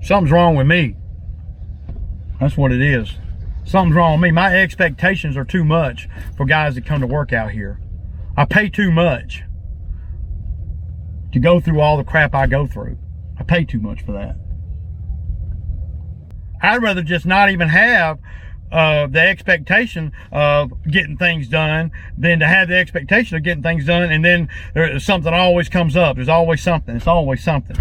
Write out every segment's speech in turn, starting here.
something's wrong with me. That's what it is. Something's wrong with me. My expectations are too much for guys that come to work out here. I pay too much to go through all the crap I go through. I pay too much for that. I'd rather just not even have the expectation of getting things done than to have the expectation of getting things done and then something always comes up. There's always something. It's always something.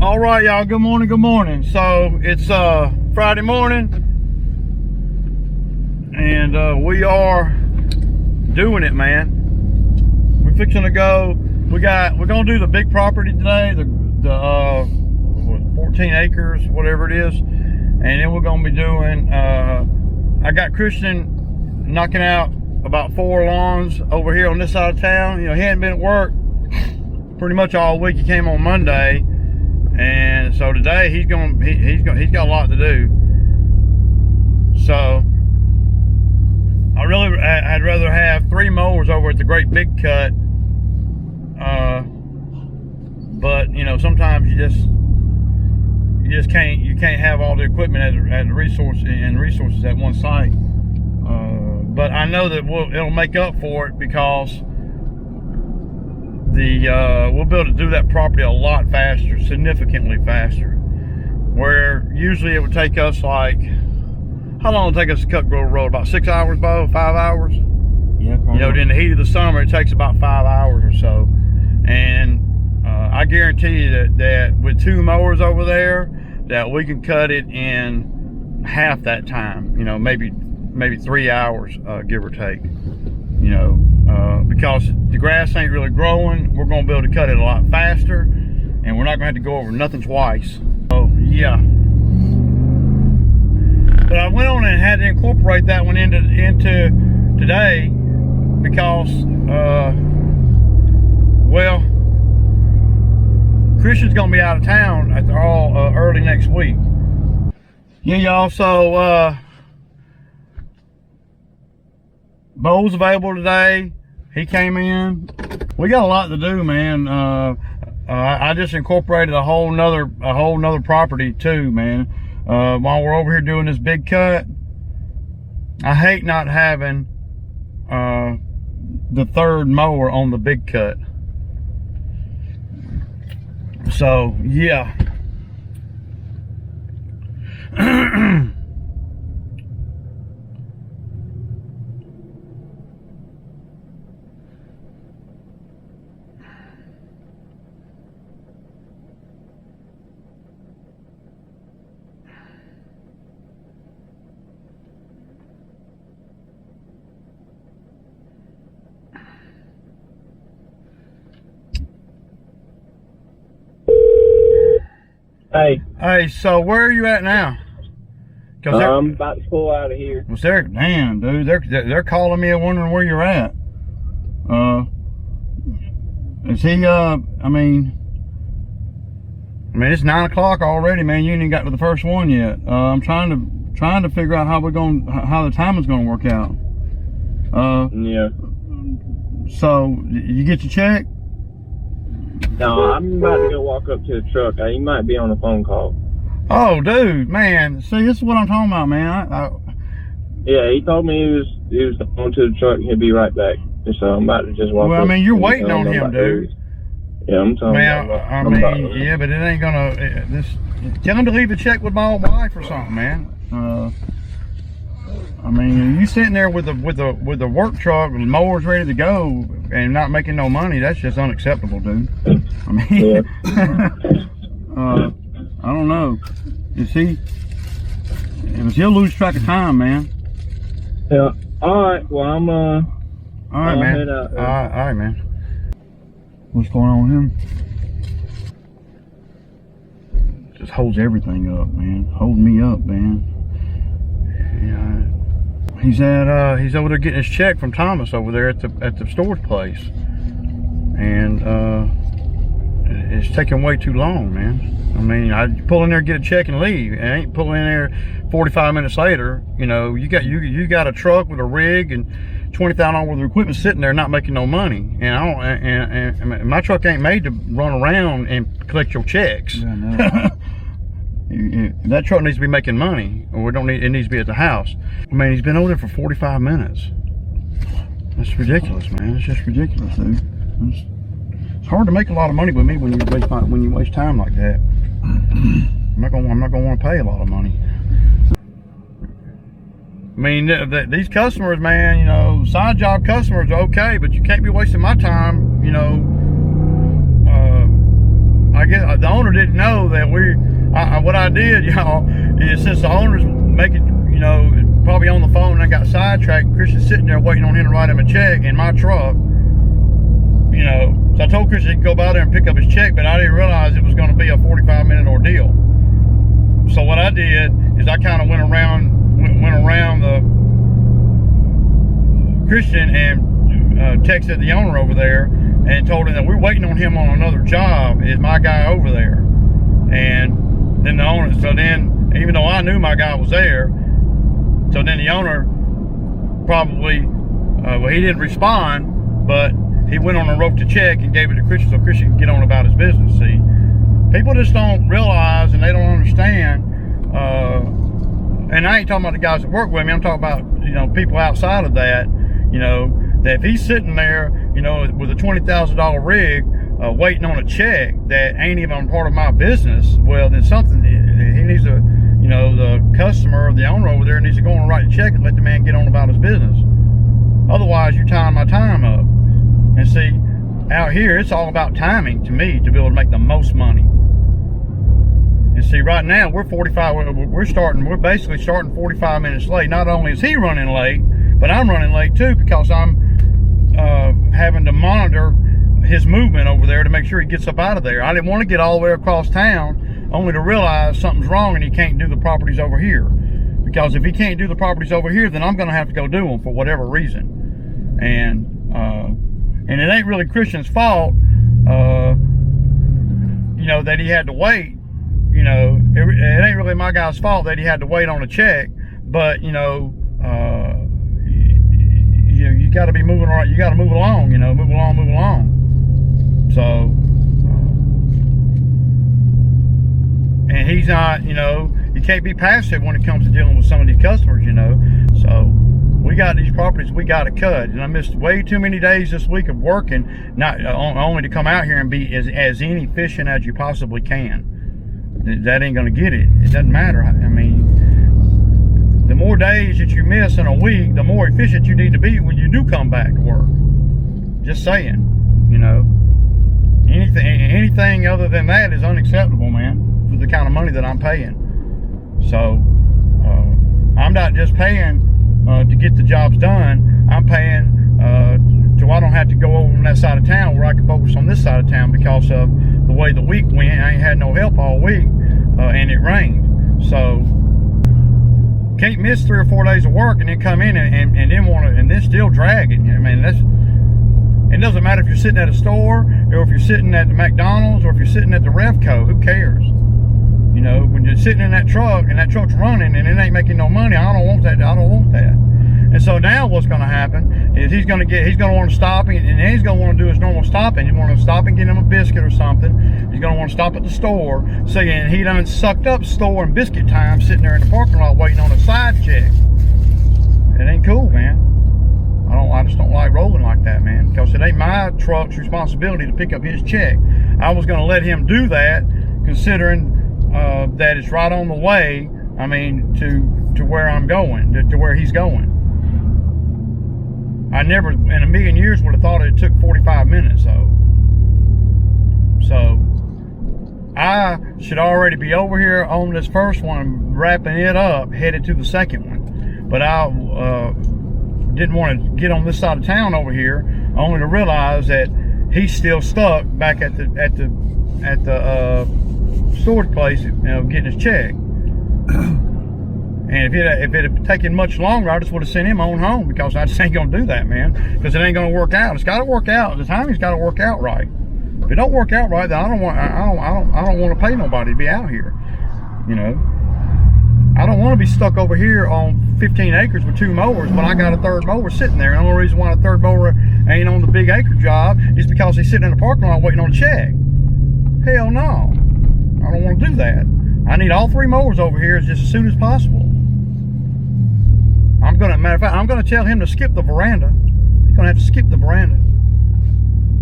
All right, y'all, good morning, good morning. So it's Friday morning and we are doing it, man. We're fixing to go. We're gonna do the big property today, the 14 acres, whatever it is, and then we're gonna be doing I got Christian knocking out about 4 lawns over here on this side of town. You know, he hadn't been at work pretty much all week. He came on Monday. And so today he's got a lot to do. So I'd rather have 3 mowers over at the great big cut. But you know, sometimes you can't have all the equipment at the resources at one site. But I know that it'll make up for it because we'll be able to do that property a lot faster, significantly faster. Where usually it would take us like, how long would it take us to cut Grove Road? About 6 hours, Bo? 5 hours? Yeah, probably. You know, in the heat of the summer, it takes about 5 hours or so. And I guarantee you that with 2 mowers over there, that we can cut it in half that time. You know, maybe 3 hours, give or take. You know, because the grass ain't really growing, we're going to be able to cut it a lot faster, and we're not going to have to go over nothing twice. So yeah, but I went on and had to incorporate that one into today because well, Christian's going to be out of town at early next week. Yeah, y'all. So Bo's available today. He came in. We got a lot to do, man. I just incorporated a whole nother property too, man. While we're over here doing this big cut, I hate not having the 3rd mower on the big cut. So yeah. Hey, so where are you at now? I'm about to pull out of here. Well, damn, dude, they're calling me and wondering where you're at. Is he? I mean, it's 9 o'clock already, man. You ain't even got to the first one yet. I'm trying to figure out how the timing's gonna work out. Yeah. So you get your check? No, I'm about to go walk up to the truck. He might be on a phone call. Oh, dude, man. See, this is what I'm talking about, man. Yeah, he told me he was going to the truck and he'll be right back. So I'm about to just walk up. Well, I mean, you're waiting on him, dude. Yeah, I'm talking about. Yeah, but it ain't gonna. Tell him to leave a check with my old wife or something, man. I mean, you sitting there with the work truck, with the mowers ready to go, and not making no money. That's just unacceptable, dude. I mean, yeah. I don't know. He'll lose track of time, man. Yeah. All right. Well, I'm all right, man. Head out, all right, man. What's going on with him? Just holds everything up, man. Holds me up, man. Yeah. He's over there getting his check from Thomas over there at the storage place, and it's taking way too long, man. I mean, I pull in there, get a check, and leave. I ain't pulling in there 45 minutes later. You know, you got a truck with a rig and $20,000 worth of equipment sitting there, not making no money. And I don't. And my truck ain't made to run around and collect your checks. Yeah, no. That truck needs to be making money, or it needs to be at the house. I mean, he's been over there for 45 minutes. That's ridiculous, man. It's just ridiculous, dude. It's hard to make a lot of money with me when you waste time like that. I'm not gonna want to pay a lot of money. I mean, these customers, man, you know, side job customers are okay, but you can't be wasting my time. You know, I guess the owner didn't know that what I did, y'all, is since the owner's making, you know, probably on the phone, and I got sidetracked. Christian's sitting there waiting on him to write him a check in my truck. You know, so I told Christian he'd go by there and pick up his check, but I didn't realize it was going to be a 45-minute ordeal. So what I did is I kind of went around the Christian and texted the owner over there and told him that we're waiting on him on another job. Is my guy over there? And then the owner, so then, even though I knew my guy was there, so then the owner probably, well, he didn't respond, but he went on and wrote the check and gave it to Christian so Christian can get on about his business. See, people just don't realize and they don't understand. And I ain't talking about the guys that work with me. I'm talking about, you know, people outside of that. You know, that if he's sitting there, you know, with a $20,000 rig, waiting on a check that ain't even part of my business, well, then something he needs to, you know, the customer or the owner over there needs to go and write a check and let the man get on about his business. Otherwise, you're tying my time up. And see, out here, it's all about timing to me to be able to make the most money. And see, right now, we're basically starting 45 minutes late. Not only is he running late, but I'm running late too, because I'm having to monitor his movement over there to make sure he gets up out of there. I didn't want to get all the way across town only to realize something's wrong and he can't do the properties over here. Because if he can't do the properties over here, then I'm going to have to go do them for whatever reason. And it ain't really Christian's fault, you know, that he had to wait. You know, it ain't really my guy's fault that he had to wait on a check. But, you know, you got to be moving right. You got to move along. You know, move along. So, and he's not. You know, you can't be passive when it comes to dealing with some of these customers. You know, so we got these properties we got to cut, and I missed way too many days this week of working, not only to come out here and be as inefficient as you possibly can. That ain't gonna get it. It doesn't matter. I mean, the more days that you miss in a week, the more efficient you need to be when you do come back to work. Just saying, you know, anything other than that is unacceptable, man, for the kind of money that I'm paying. So I'm not just paying to get the jobs done. I'm paying so I don't have to go over on that side of town, where I can focus on this side of town because of the way the week went. I ain't had no help all week, and it rained. So can't miss 3 or 4 days of work and then come in and then want to, and then still drag it. I mean, it doesn't matter if you're sitting at a store or if you're sitting at the McDonald's or if you're sitting at the Revco. Who cares? You know, when you're sitting in that truck and that truck's running and it ain't making no money, I don't want that. I don't want that. And so now what's going to happen is he's going to want to stop, and then he's going to want to do his normal stopping. He's going to stop and get him a biscuit or something. He's going to want to stop at the store, saying he done sucked up store and biscuit time sitting there in the parking lot waiting on a side check. It ain't cool, man. I just don't like rolling like that, man, because it ain't my truck's responsibility to pick up his check. I was going to let him do that, considering that it's right on the way. I mean, to where I'm going, to where he's going. I never in a million years would have thought it took 45 minutes though. So I should already be over here on this first one, wrapping it up, headed to the second one. But I didn't want to get on this side of town over here, only to realize that he's still stuck back at the storage place, you know, getting his check. And if it had taken much longer, I just would have sent him on home, because I just ain't gonna do that, man. Because it ain't gonna work out. It's got to work out. The timing's got to work out right. If it don't work out right, then I don't want to pay nobody to be out here. You know, I don't want to be stuck over here on 15 acres with 2 mowers when I got a 3rd mower sitting there. And the only reason why the 3rd mower ain't on the big acre job is because he's sitting in the parking lot waiting on a check. Hell no, I don't want to do that. I need all 3 mowers over here just as soon as possible. Matter of fact, I'm gonna tell him to skip the veranda. He's gonna have to skip the veranda.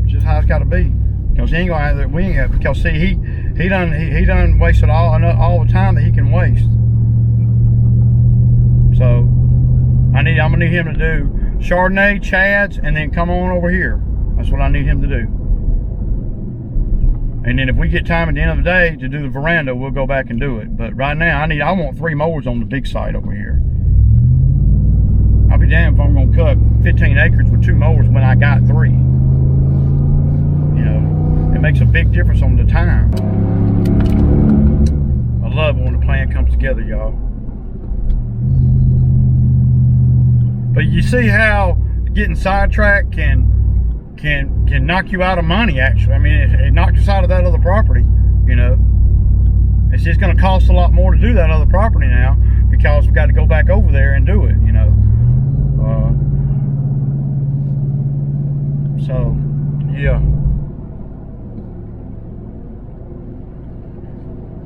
It's just how it's got to be. Because he ain't gonna have, we ain't have, because see, he done wasted all the time that he can waste. So I'm gonna need him to do Chardonnay, Chad's, and then come on over here. That's what I need him to do. And then if we get time at the end of the day to do the veranda, we'll go back and do it. But right now, I want 3 mowers on the big side over here. I'll be damned if I'm gonna cut 15 acres with 2 mowers when I got 3. You know, it makes a big difference on the time. I love it when the plan comes together, y'all. But you see how getting sidetracked can knock you out of money, actually. I mean, it knocked us out of that other property, you know. It's just gonna cost a lot more to do that other property now, because we've got to go back over there and do it, you know. So, yeah.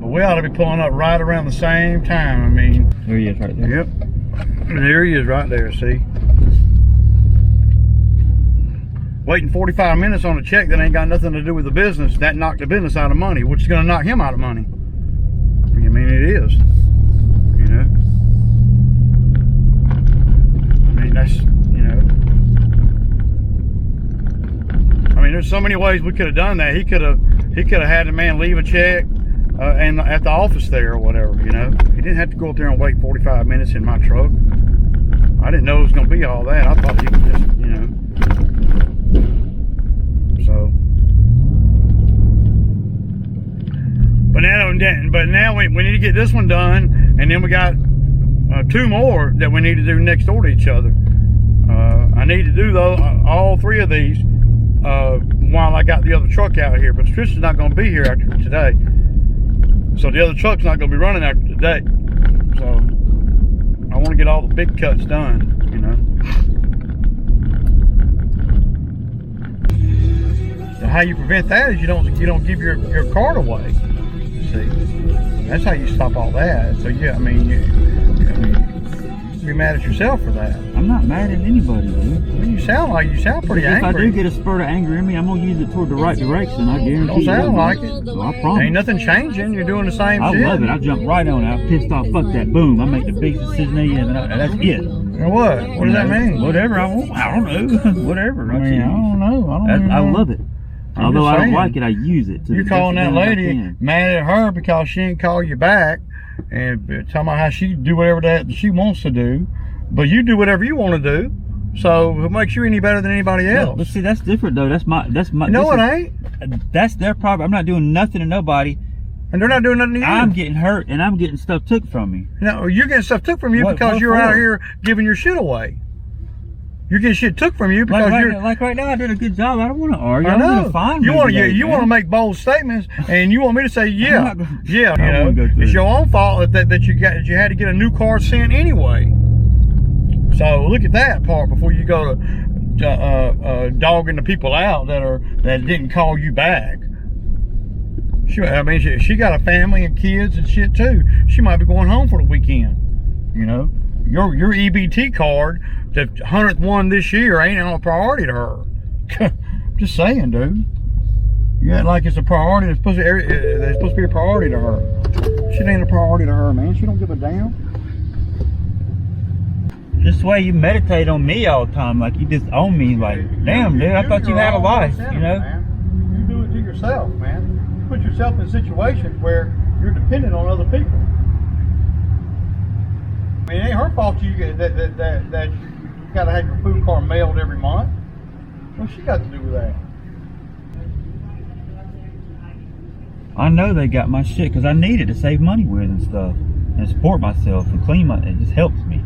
But we ought to be pulling up right around the same time. I mean, there he is right there. Yep. There he is right there, see? Waiting 45 minutes on a check that ain't got nothing to do with the business, that knocked the business out of money, which is going to knock him out of money. I mean, it is. You know? I mean, that's, you know. I mean, there's so many ways we could have done that. He could have had the man leave a check and at the office there or whatever, you know. He didn't have to go up there and wait 45 minutes in my truck. I didn't know it was going to be all that. I thought he could just, you know. So, but now we need to get this one done, and then we got 2 more that we need to do next door to each other. I need to do all 3 of these while I got the other truck out here, but Tristan's not going to be here after today, so the other truck's not going to be running after today. So I want to get all the big cuts done, you know. How you prevent that is you don't give your card away. See, that's how you stop all that. So yeah, I mean, you're mad at yourself for that. I'm not mad at anybody, dude. Well, you sound pretty angry. If I do get a spurt of anger in me, I'm gonna use it toward the right direction. I guarantee. Don't sound like it. So I promise. Ain't nothing changing. You're doing the same shit. I love it. I jump right on it. I'm pissed off. Fuck that. Boom. I make the biggest decision they ever. That's it. And what? What does that mean? Whatever I want. I don't know. Whatever. I mean, I don't know. I love it. Although I don't like it, I use it. You're calling that lady mad at her because she didn't call you back and talking about how she do whatever that she wants to do, but you do whatever you want to do. So it makes you any better than anybody else. No, but see, that's different though. That's my. No, it ain't. That's their problem. I'm not doing nothing to nobody. And they're not doing nothing to you. I'm getting hurt and I'm getting stuff took from me. No, you're getting stuff took from you because you're out here giving your shit away. You're getting shit took from you because like right now I did a good job. I don't want to argue. I know. You want to make bold statements, and you want me to say yeah, yeah. You know, it's your own fault that you had to get a new car sent anyway. So look at that part before you go to dogging the people out that didn't call you back. She got a family and kids and shit too. She might be going home for the weekend. You know, your EBT card, the 100th one this year, ain't on a priority to her. Just saying, dude. You act like it's a priority. It's supposed to be a priority to her. Shit ain't a priority to her, man. She don't give a damn. Just the way you meditate on me all the time, like you just own me, like, damn, dude, I thought you had a life, you know? Man. You do it to yourself, man. You put yourself in situations where you're dependent on other people. I mean, it ain't her fault that you got to have your food card mailed every month. What's she got to do with that? I know they got my shit because I need it to save money with and stuff. and support myself and clean my. It just helps me.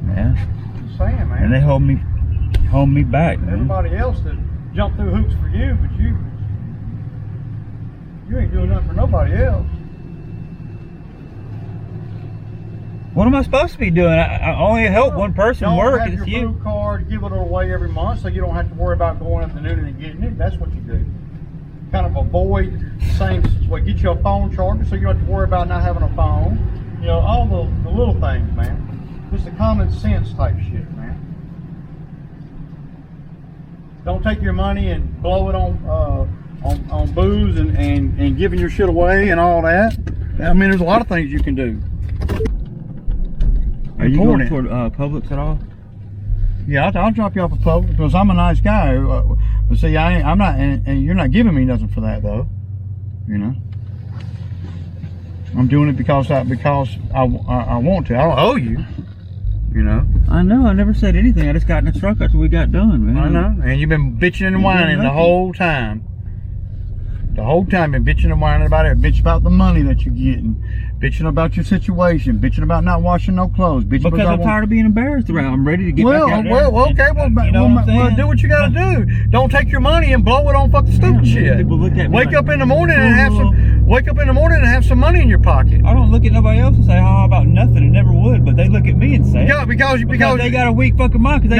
Yeah. I'm saying, man. And they hold me back, man. Everybody else that jump through hoops for you, but you ain't doing nothing for nobody else. What am I supposed to be doing? I only help one person work, and it's you. Your food card, give it away every month, so you don't have to worry about going up the noon and getting it. That's what you do. Kind of avoid the same situation. Get you a phone charger, so you don't have to worry about not having a phone. You know, all the little things, man. Just the common sense type shit, man. Don't take your money and blow it on booze and giving your shit away and all that. I mean, there's a lot of things you can do. Are you going toward Publix at all? Yeah, I'll drop you off at Publix because I'm a nice guy. But see, I'm not, and you're not giving me nothing for that though. You know, I'm doing it because I want to. I don't owe you. You know. I know. I never said anything. I just got in the truck after we got done, man. I know, and you've been bitching and whining the whole time. The whole time, been bitching and whining about it. Bitch about the money that you're getting. Bitching about your situation. Bitching about not washing no clothes. Bitching because I'm tired of being embarrassed around. I'm ready to get back out there. Well, do what you gotta do. Don't take your money and blow it on fucking stupid shit. People look at me wake up in the morning and have some money in your pocket. I don't look at nobody else and say, "Oh, about nothing." It never would, but they look at me and say, "Yeah, because they got a weak fucking mind." Because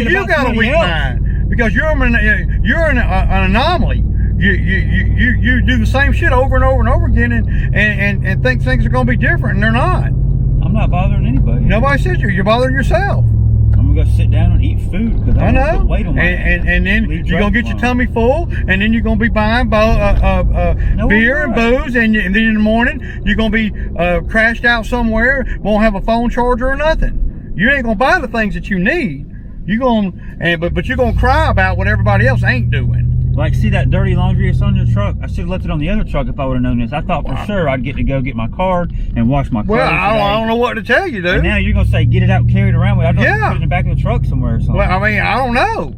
you got a weak mind. Because you're an anomaly. You do the same shit over and over and over again and think things are going to be different, and they're not. I'm not bothering anybody. Nobody says you're bothering yourself. I'm going to go sit down and eat food because I know. Put weight on my and then you're going to get your tummy full, and then you're going to be buying beer and booze, and then in the morning you're going to be crashed out somewhere, won't have a phone charger or nothing. You ain't going to buy the things that you need. But you're going to cry about what everybody else ain't doing. Like, see that dirty laundry that's on your truck? I should have left it on the other truck if I would have known this. I thought for sure I'd get to go get my card and wash my clothes. Well, I don't know what to tell you, dude. And now you're going to say, get it out, carry it around with. I don't put it in the back of the truck somewhere or something. Well, I mean, I don't know.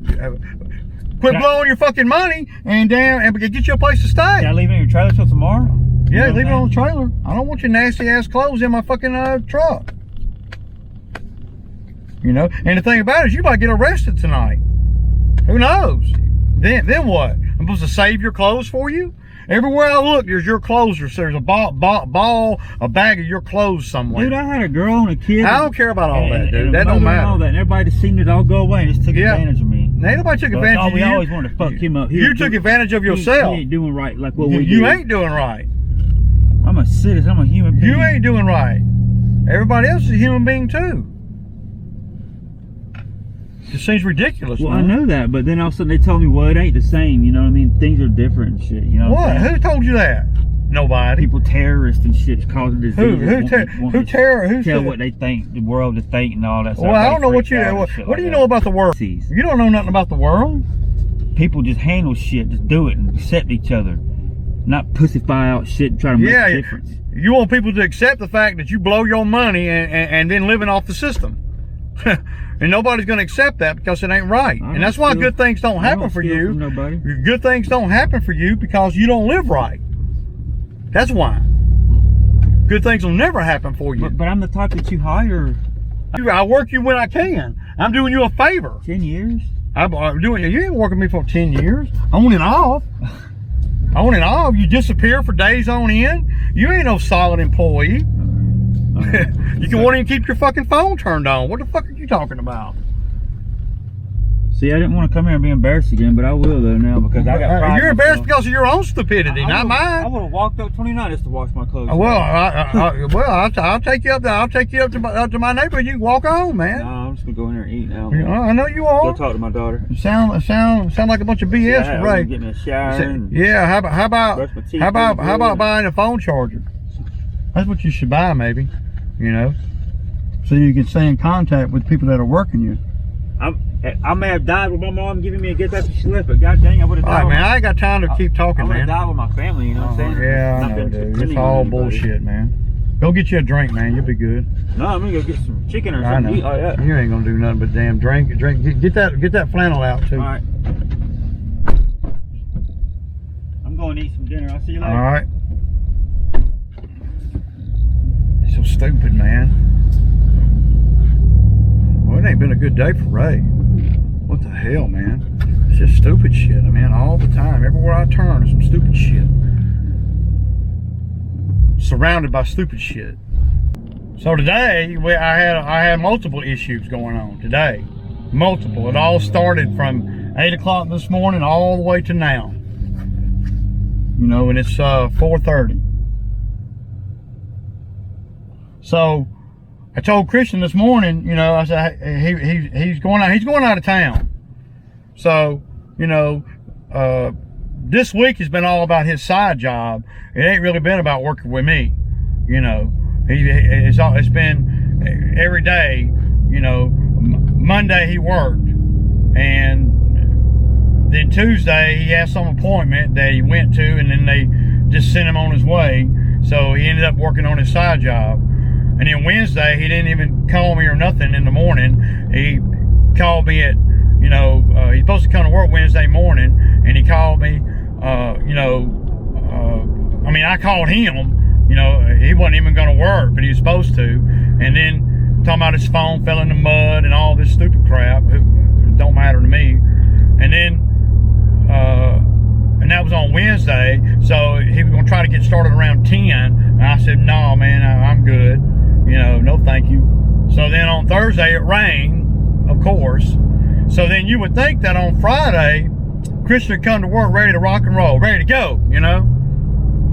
Quit blowing your fucking money and get you a place to stay. Can I leave it in your trailer till tomorrow? Yeah, leave it on the trailer. I don't want your nasty ass clothes in my fucking truck. You know, and the thing about it is you might get arrested tonight. Who knows? Then what? I'm supposed to save your clothes for you? Everywhere I look, there's your clothes. There's a bag of your clothes somewhere. Dude, I had a girl and a kid. I don't care about all that, dude. That don't matter. All that, and everybody just seen it all go away and just took advantage of me. Ain't nobody took advantage of you. We always wanted to fuck him up. You took advantage of yourself. He ain't doing right like what we do. You ain't doing right. I'm a citizen. I'm a human being. You ain't doing right. Everybody else is a human being too. It seems ridiculous. Well, man. I know that, but then all of a sudden they told me, well, it ain't the same. You know what I mean? Things are different and shit. You know what? Who told you that? Nobody. People, terrorists and shit, causing disease. Who tell what they think the world is thinking and all that stuff. Well, I don't know what do you know about the world? You don't know nothing about the world. People just handle shit, just do it and accept each other, not pussify out shit and try to make a difference. You want people to accept the fact that you blow your money and then living off the system. And nobody's going to accept that because it ain't right. And that's why good things don't happen for you. Good things don't happen for you because you don't live right. That's why. Good things will never happen for you. But I'm the type that you hire. I work you when I can. I'm doing you a favor. 10 years? You ain't working me for 10 years. On and off. On and off. You disappear for days on end. You ain't no solid employee. You won't even keep your fucking phone turned on. What the fuck are you talking about? See, I didn't want to come here and be embarrassed again, but I will though now because I got pride. You're embarrassed because of your own stupidity, not mine. I would have walked up 29 just to wash my clothes. I'll take you up there. I'll take you up to my neighborhood. You can walk home, man. No, I'm just gonna go in there and eat now. I know you are. Go talk to my daughter. You sound like a bunch of BS, right? Get me a shower. Yeah. How about buying a phone charger? That's what you should buy, maybe. You know, so you can stay in contact with people that are working you. I may have died with my mom giving me a gift after she left, but god dang, I would have died. All right, man, I ain't got time to keep talking, man. I would have died with my family, you know what I'm saying? Yeah, I know, dude. It's all bullshit, man. Go get you a drink, man. You'll be good. No, I'm gonna go get some chicken or something. I know. You ain't gonna do nothing but damn drink. Get that flannel out too. All right. I'm going to eat some dinner. I'll see you later. All right. So stupid, man. Well, it ain't been a good day for Ray. What the hell, man? It's just stupid shit. I mean, all the time. Everywhere I turn, there's some stupid shit. Surrounded by stupid shit. So today, I had multiple issues going on today. Multiple. It all started from 8 o'clock this morning all the way to now. You know, and it's 4:30. So I told Christian this morning, you know, I said he's going out of town. So, you know, this week has been all about his side job. It ain't really been about working with me. You know, it's been every day. You know, Monday he worked, and then Tuesday he had some appointment that he went to, and then they just sent him on his way. So he ended up working on his side job. And then Wednesday, he didn't even call me or nothing in the morning. He called me at, you know, he's supposed to come to work Wednesday morning, and he called me, you know, I mean, I called him, you know, he wasn't even going to work, but he was supposed to. And then talking about his phone fell in the mud and all this stupid crap. It don't matter to me. And then, and that was on Wednesday, so he was going to try to get started around 10. And I said, no, man, I'm good. You know, no thank you. So then on Thursday, it rained, of course. So then you would think that on Friday, Christian would come to work ready to rock and roll, ready to go, you know?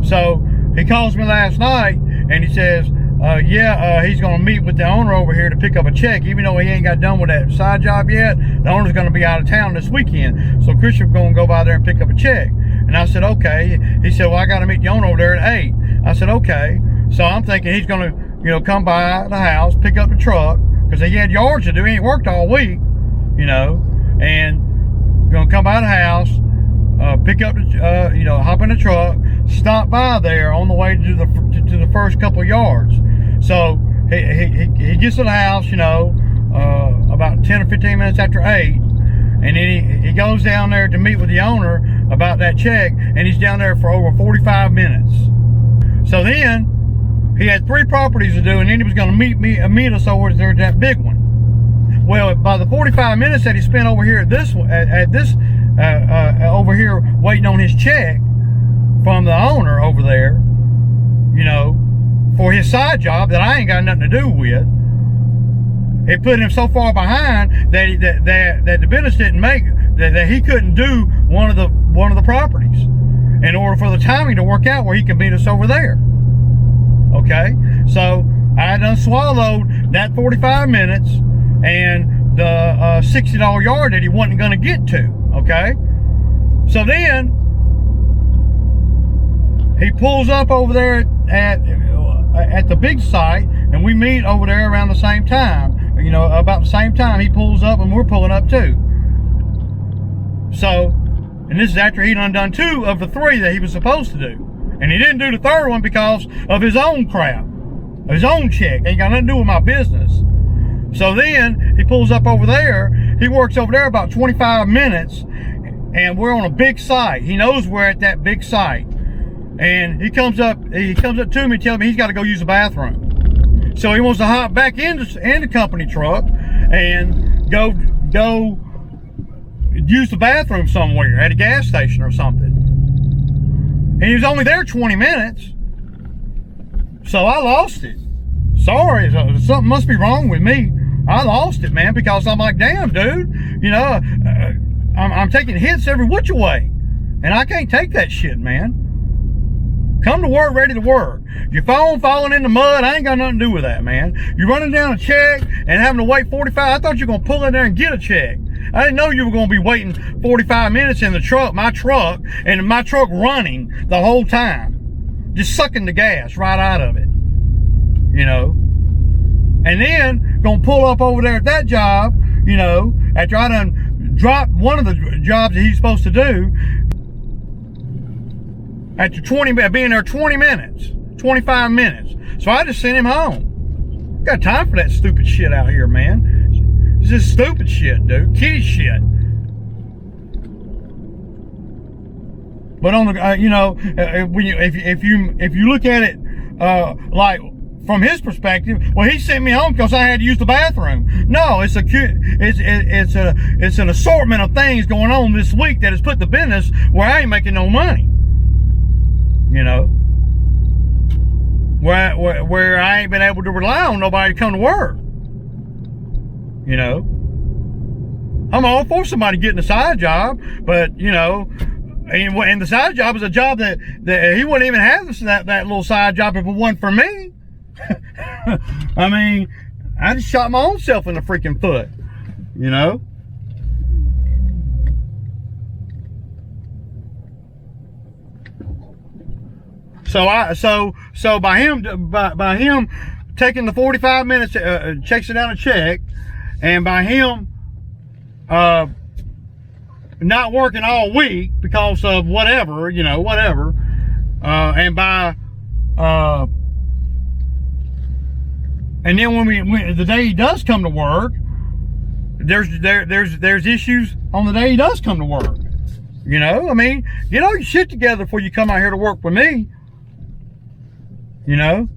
So he calls me last night, and he says, he's going to meet with the owner over here to pick up a check, even though he ain't got done with that side job yet. The owner's going to be out of town this weekend. So Christian's going to go by there and pick up a check. And I said, okay. He said, well, I got to meet the owner over there at 8. I said, okay. So I'm thinking he's going to, you know, come by the house, pick up the truck, because he had yards to do. He ain't worked all week, you know, and going to come by the house, pick up the, you know, hop in the truck, stop by there on the way to the first couple of yards. So he gets to the house, you know, about 10 or 15 minutes after 8, and then he goes down there to meet with the owner about that check, and he's down there for over 45 minutes. So then he had 3 properties to do, and then he was going to meet us over there at that big one. Well, by the 45 minutes that he spent over here over here waiting on his check from the owner over there, you know, for his side job that I ain't got nothing to do with, it put him so far behind that the business didn't make that he couldn't do one of the properties in order for the timing to work out where he can meet us over there. Okay, so I done swallowed that 45 minutes and the $60 yard that he wasn't going to get to. Okay, so then he pulls up over there at the big site, and we meet over there around the same time. You know, about the same time he pulls up, and we're pulling up too. So, and this is after he done 2 of the 3 that he was supposed to do. And he didn't do the 3rd one because of his own crap, his own check. Ain't got nothing to do with my business. So then he pulls up over there. He works over there about 25 minutes, and we're on a big site. He knows we're at that big site. And he comes up to me, telling me he's got to go use the bathroom. So he wants to hop back in the company truck and go use the bathroom somewhere at a gas station or something. And he was only there 20 minutes. So I lost it. Sorry, something must be wrong with me. I lost it, man, because I'm like, damn, dude, you know, I'm taking hits every which way. And I can't take that shit, man. Come to work ready to work. Your phone falling in the mud, I ain't got nothing to do with that, man. You're running down a check and having to wait 45. I thought you were going to pull in there and get a check. I didn't know you were going to be waiting 45 minutes in the truck, my truck running the whole time. Just sucking the gas right out of it. You know? And then, going to pull up over there at that job, you know, after I done dropped one of the jobs that he's supposed to do, after being there 20 minutes, 25 minutes. So I just sent him home. Got time for that stupid shit out here, man. It's just stupid shit, dude. Kitty shit. But on the, you know, if you look at it, like from his perspective, well, he sent me home because I had to use the bathroom. No, it's an assortment of things going on this week that has put the business where I ain't making no money. You know, where I ain't been able to rely on nobody to come to work. You know, I'm all for somebody getting a side job, but you know, and the side job is a job that he wouldn't even have that little side job if it wasn't for me. I mean, I just shot my own self in the freaking foot, you know. So by him taking the 45 minutes, checks it down a check, and by him not working all week because of whatever, you know, whatever, and by and then when the day he does come to work, there's issues on the day he does come to work. You know, I mean, get all your shit together before you come out here to work with me. You know,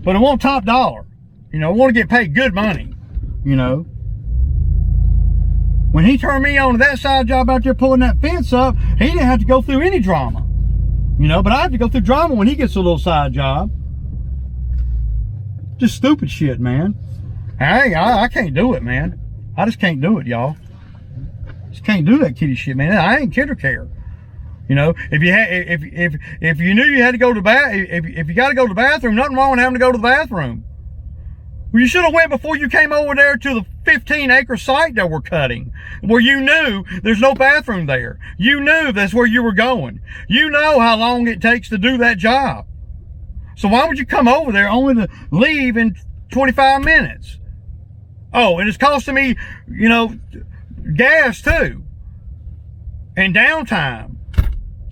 but I want top dollar. You know, I want to get paid good money. You know, when he turned me on to that side job out there pulling that fence up, he didn't have to go through any drama. You know, but I have to go through drama when he gets a little side job. Just stupid shit, man. I can't do it, man. I just can't do it, y'all. Just can't do that kitty shit, man. I ain't kid or care. You know, if you knew you had to go to the if you got to go to the bathroom, nothing wrong with having to go to the bathroom. Well, you should have went before you came over there to the 15-acre site that we're cutting, where you knew there's no bathroom there. You knew that's where you were going. You know how long it takes to do that job. So why would you come over there only to leave in 25 minutes? Oh, and it's costing me, you know, gas too, and downtime.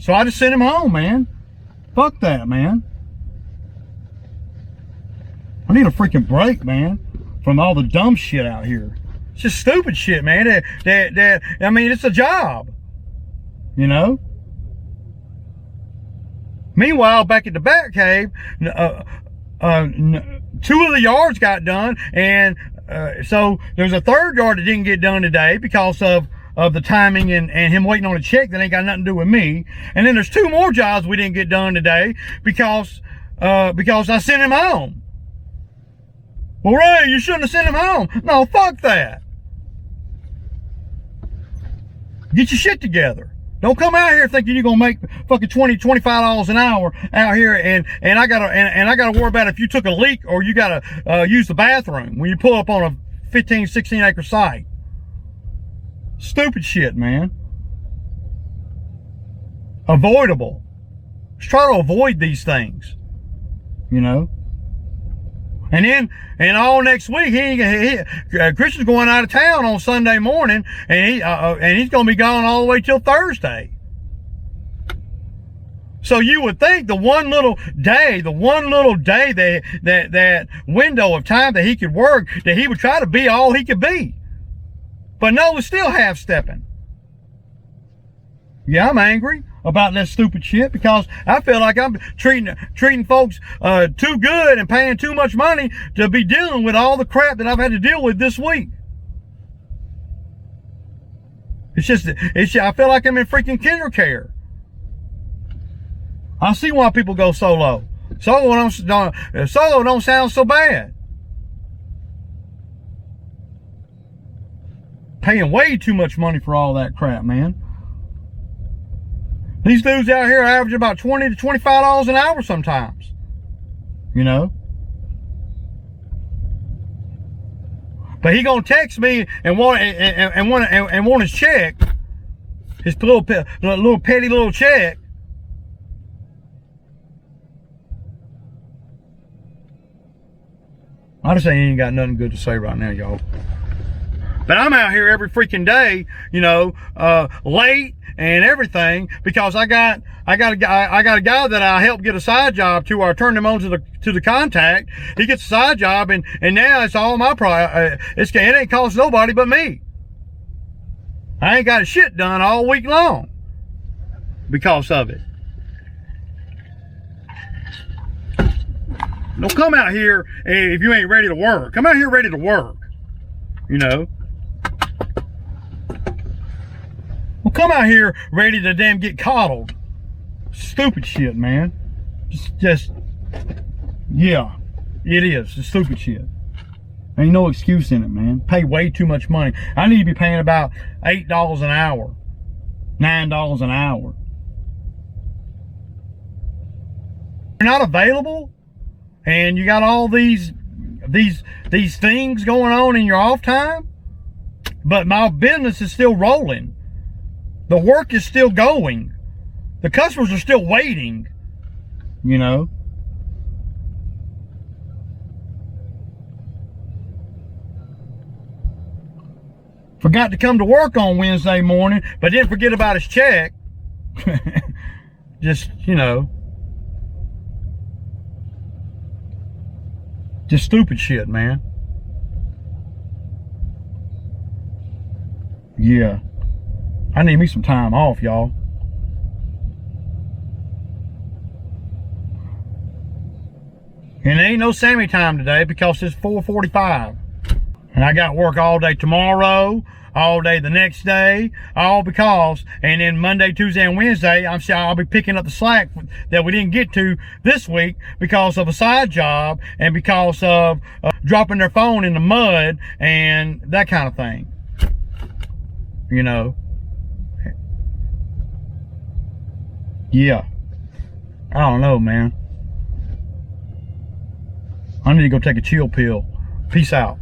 So I just sent him home, man. Fuck that, man. I need a freaking break, man, from all the dumb shit out here. It's just stupid shit, man. I mean, it's a job, you know? Meanwhile, back at the Bat Cave, 2 of the yards got done, and so there's a third yard that didn't get done today because of the timing and him waiting on a check that ain't got nothing to do with me. And then there's 2 more jobs we didn't get done today because I sent him home. Well, Ray, you shouldn't have sent him home. No, fuck that. Get your shit together. Don't come out here thinking you're gonna make fucking $20-$25 an hour out here, and I gotta worry about if you took a leak or you gotta use the bathroom when you pull up on a 15-16 acre site. Stupid shit, man. Avoidable. Just try to avoid these things, you know. And all next week, Christian's going out of town on Sunday morning, and he's going to be gone all the way till Thursday. So you would think the one little day that window of time that he could work, that he would try to be all he could be. But no, we're still half-stepping. Yeah, I'm angry about that stupid shit because I feel like I'm treating folks too good and paying too much money to be dealing with all the crap that I've had to deal with this week. I feel like I'm in freaking kinder care. I see why people go solo. Solo don't sound so bad. Paying way too much money for all that crap, man. These dudes out here average about $20 to $25 an hour sometimes. You know? But he gonna text me and want his check, his little petty little check. I just ain't got nothing good to say right now, y'all. But I'm out here every freaking day, you know, late and everything because I got a guy that I helped get a side job to, or I turned him on to the contact. He gets a side job, and now it's all my it ain't cost nobody but me. I ain't got shit done all week long because of it. Don't come out here if you ain't ready to work. Come out here ready to work. You know? Well, come out here ready to damn get coddled. Stupid shit, man. Just, yeah, it is. It's stupid shit. Ain't no excuse in it, man. Pay way too much money. I need to be paying about $8 an hour, $9 an hour. You're not available, and you got all these things going on in your off time, but my business is still rolling. The work is still going. The customers are still waiting, you know. Forgot to come to work on Wednesday morning, but didn't forget about his check. Just, you know. Just stupid shit, man. Yeah. I need me some time off, y'all. And there ain't no Sammy time today because it's 4:45. And I got work all day tomorrow, all day the next day, all because, and then Monday, Tuesday, and Wednesday, I'm sure I'll be picking up the slack that we didn't get to this week because of a side job and because of dropping their phone in the mud and that kind of thing. You know? Yeah. I don't know, man. I need to go take a chill pill. Peace out.